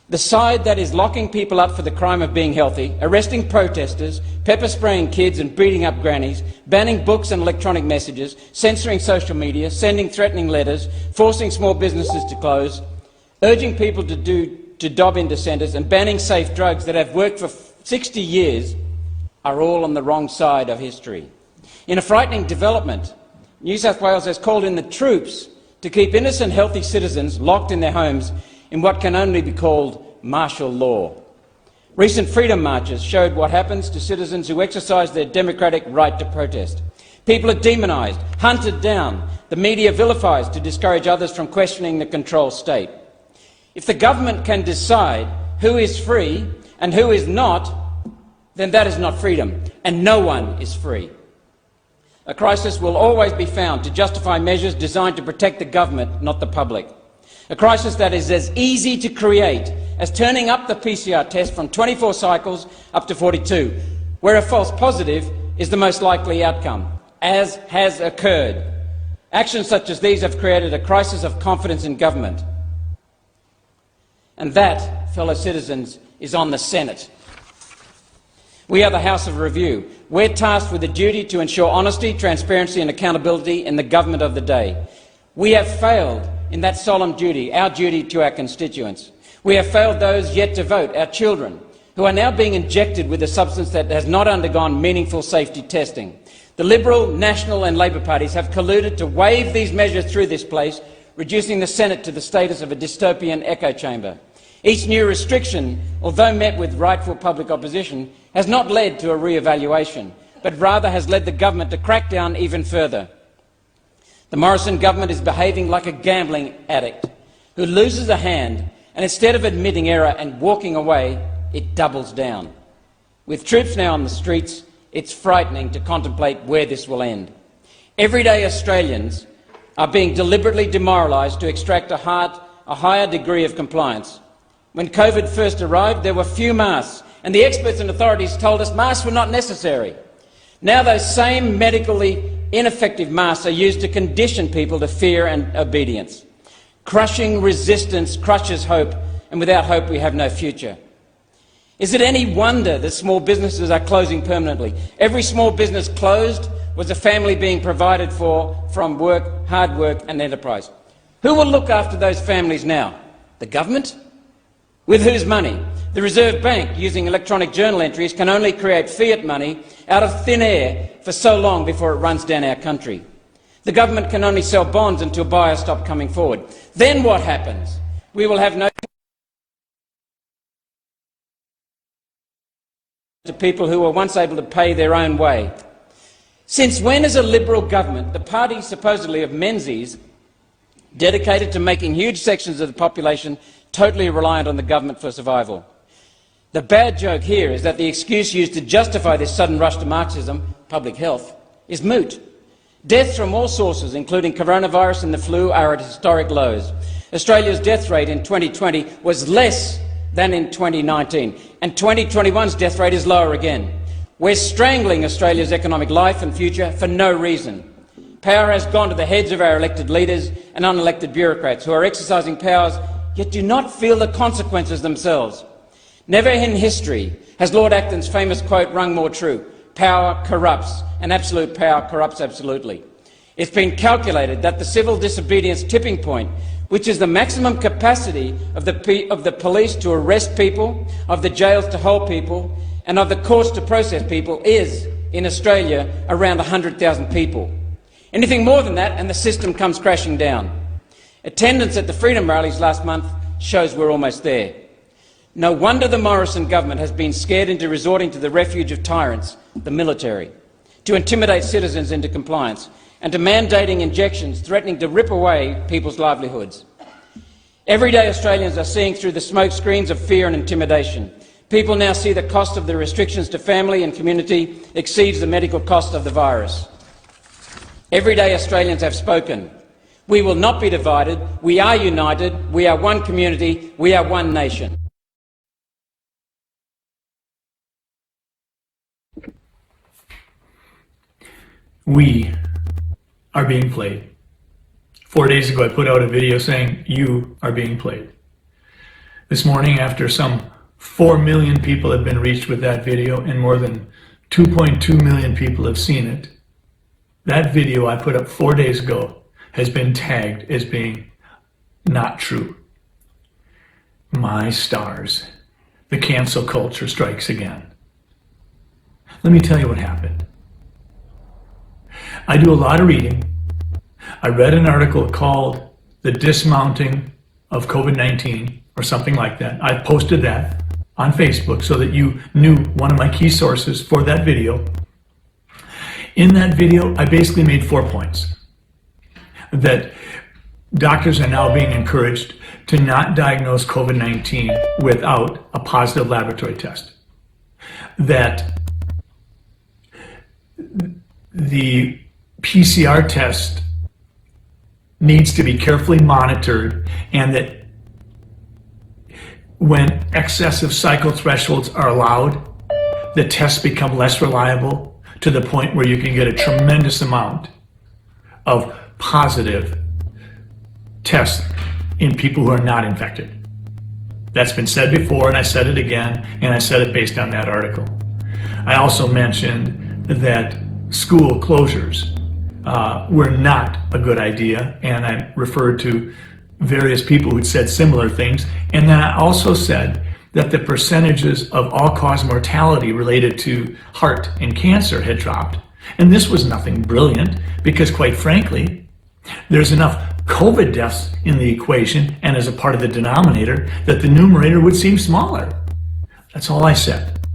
The side that is locking people up for the crime of being healthy, arresting protesters, pepper spraying kids and beating up grannies, banning books and electronic messages, censoring social media, sending threatening letters, forcing small businesses to close, urging people to dob into centres and banning safe drugs that have worked for 60 years are all on the wrong side of history. In a frightening development, New South Wales has called in the troops to keep innocent, healthy citizens locked in their homes in what can only be called martial law. Recent freedom marches showed what happens to citizens who exercise their democratic right to protest. People are demonised, hunted down. The media vilifies to discourage others from questioning the control state. If the government can decide who is free and who is not, then that is not freedom, and no one is free. A crisis will always be found to justify measures designed to protect the government, not the public. A crisis that is as easy to create as turning up the PCR test from 24 cycles up to 42, where a false positive is the most likely outcome, as has occurred. Actions such as these have created a crisis of confidence in government. And that, fellow citizens, is on the Senate. We are the House of Review. We're tasked with the duty to ensure honesty, transparency and accountability in the government of the day. We have failed in that solemn duty, our duty to our constituents. We have failed those yet to vote, our children, who are now being injected with a substance that has not undergone meaningful safety testing. The Liberal, National and Labor parties have colluded to wave these measures through this place, reducing the Senate to the status of a dystopian echo chamber. Each new restriction, although met with rightful public opposition, has not led to a re-evaluation, but rather has led the government to crack down even further. The Morrison government is behaving like a gambling addict who loses a hand, and instead of admitting error and walking away, it doubles down. With troops now on the streets, it's frightening to contemplate where this will end. Everyday Australians are being deliberately demoralised to extract a higher degree of compliance. When COVID first arrived, there were few masks, and the experts and authorities told us masks were not necessary. Now those same medically ineffective masks are used to condition people to fear and obedience. Crushing resistance crushes hope, and without hope we have no future. Is it any wonder that small businesses are closing permanently? Every small business closed was a family being provided for from work, hard work and enterprise. Who will look after those families now? The government? With whose money? The Reserve Bank, using electronic journal entries, can only create fiat money out of thin air for so long before it runs down our country. The government can only sell bonds until buyers stop coming forward. Then what happens? We will have no to people who were once able to pay their own way. Since when is a Liberal government, the party supposedly of Menzies, dedicated to making huge sections of the population totally reliant on the government for survival? The bad joke here is that the excuse used to justify this sudden rush to Marxism, public health, is moot. Deaths from all sources, including coronavirus and the flu, are at historic lows. Australia's death rate in 2020 was less than in 2019, and 2021's death rate is lower again. We're strangling Australia's economic life and future for no reason. Power has gone to the heads of our elected leaders and unelected bureaucrats who are exercising powers yet do not feel the consequences themselves. Never in history has Lord Acton's famous quote rung more true: power corrupts, and absolute power corrupts absolutely. It's been calculated that the civil disobedience tipping point, which is the maximum capacity of the police to arrest people, of the jails to hold people, and of the courts to process people, is, in Australia, around 100,000 people. Anything more than that and the system comes crashing down. Attendance at the Freedom rallies last month shows we're almost there. No wonder the Morrison government has been scared into resorting to the refuge of tyrants, the military, to intimidate citizens into compliance, and to mandating injections threatening to rip away people's livelihoods. Everyday Australians are seeing through the smoke screens of fear and intimidation. People now see the cost of the restrictions to family and community exceeds the medical cost of the virus. Everyday Australians have spoken. We will not be divided. We are united. We are one community. We are one nation. We are being played. 4 days ago, I put out a video saying, you are being played. This morning, after some 4 million people have been reached with that video and more than 2.2 million people have seen it, that video I put up 4 days ago has been tagged as being not true. My stars, the cancel culture strikes again. Let me tell you what happened. I do a lot of reading. I read an article called The Dismounting of COVID-19 or something like that. I posted that on Facebook so that you knew one of my key sources for that video. In that video, I basically made 4 points. That doctors are now being encouraged to not diagnose COVID-19 without a positive laboratory test. That the PCR test needs to be carefully monitored, and that when excessive cycle thresholds are allowed, the tests become less reliable to the point where you can get a tremendous amount of positive tests in people who are not infected. That's been said before, and I said it again, and I said it based on that article. I also mentioned that school closures were not a good idea, and I referred to various people who'd said similar things. And then I also said that the percentages of all-cause mortality related to heart and cancer had dropped. And this was nothing brilliant, because quite frankly, there's enough COVID deaths in the equation and as a part of the denominator that the numerator would seem smaller. That's all I said.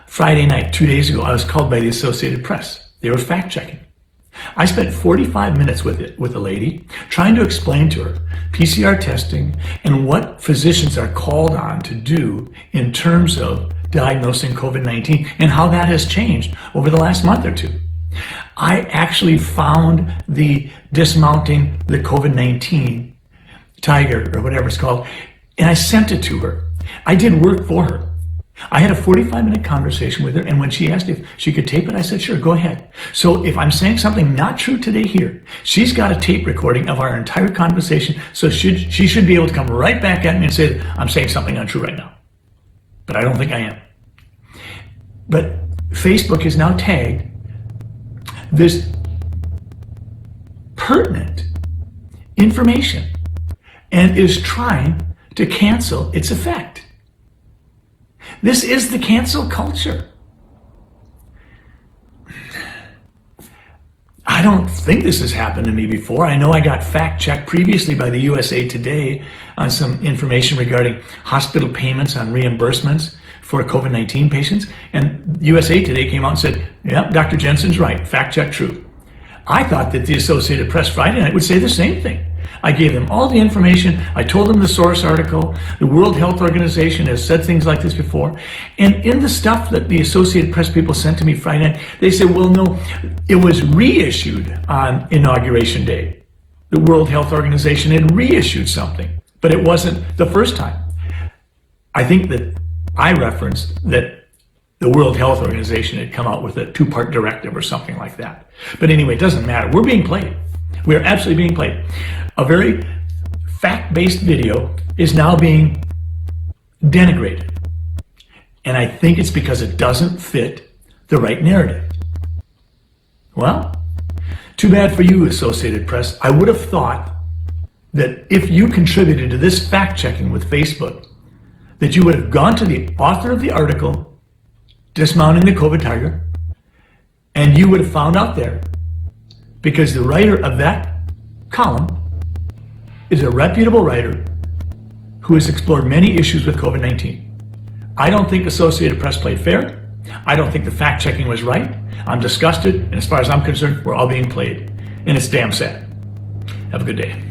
Friday night, 2 days ago, I was called by the Associated Press. They were fact-checking. I spent 45 minutes with a lady trying to explain to her PCR testing and what physicians are called on to do in terms of diagnosing COVID-19 and how that has changed over the last month or two. I actually found the Dismounting the COVID-19 Tiger, or whatever it's called, and I sent it to her. I did work for her. I had a 45-minute conversation with her, and when she asked if she could tape it, I said, sure, go ahead. So if I'm saying something not true today here, she's got a tape recording of our entire conversation, so she should be able to come right back at me and say, I'm saying something untrue right now. But I don't think I am. But Facebook has now tagged this pertinent information and is trying to cancel its effect. This is the cancel culture. I don't think this has happened to me before. I know I got fact-checked previously by the USA Today on some information regarding hospital payments on reimbursements for COVID-19 patients. And USA Today came out and said, yep, Dr. Jensen's right, fact-check true. I thought that the Associated Press Friday night would say the same thing. I gave them all the information. I told them the source article. The World Health Organization has said things like this before. And in the stuff that the Associated Press people sent to me Friday night, they said, well, no, it was reissued on Inauguration Day. The World Health Organization had reissued something, but it wasn't the first time. I think that I referenced that the World Health Organization had come out with a 2-part directive or something like that. But anyway, it doesn't matter. We're being played. We're absolutely being played. A very fact-based video is now being denigrated. And I think it's because it doesn't fit the right narrative. Well, too bad for you, Associated Press. I would have thought that if you contributed to this fact-checking with Facebook, that you would have gone to the author of the article, Dismounting the COVID Tiger, and you would have found out there, because the writer of that column is a reputable writer who has explored many issues with COVID-19. I don't think Associated Press played fair. I don't think the fact-checking was right. I'm disgusted, and as far as I'm concerned, we're all being played. And it's damn sad. Have a good day.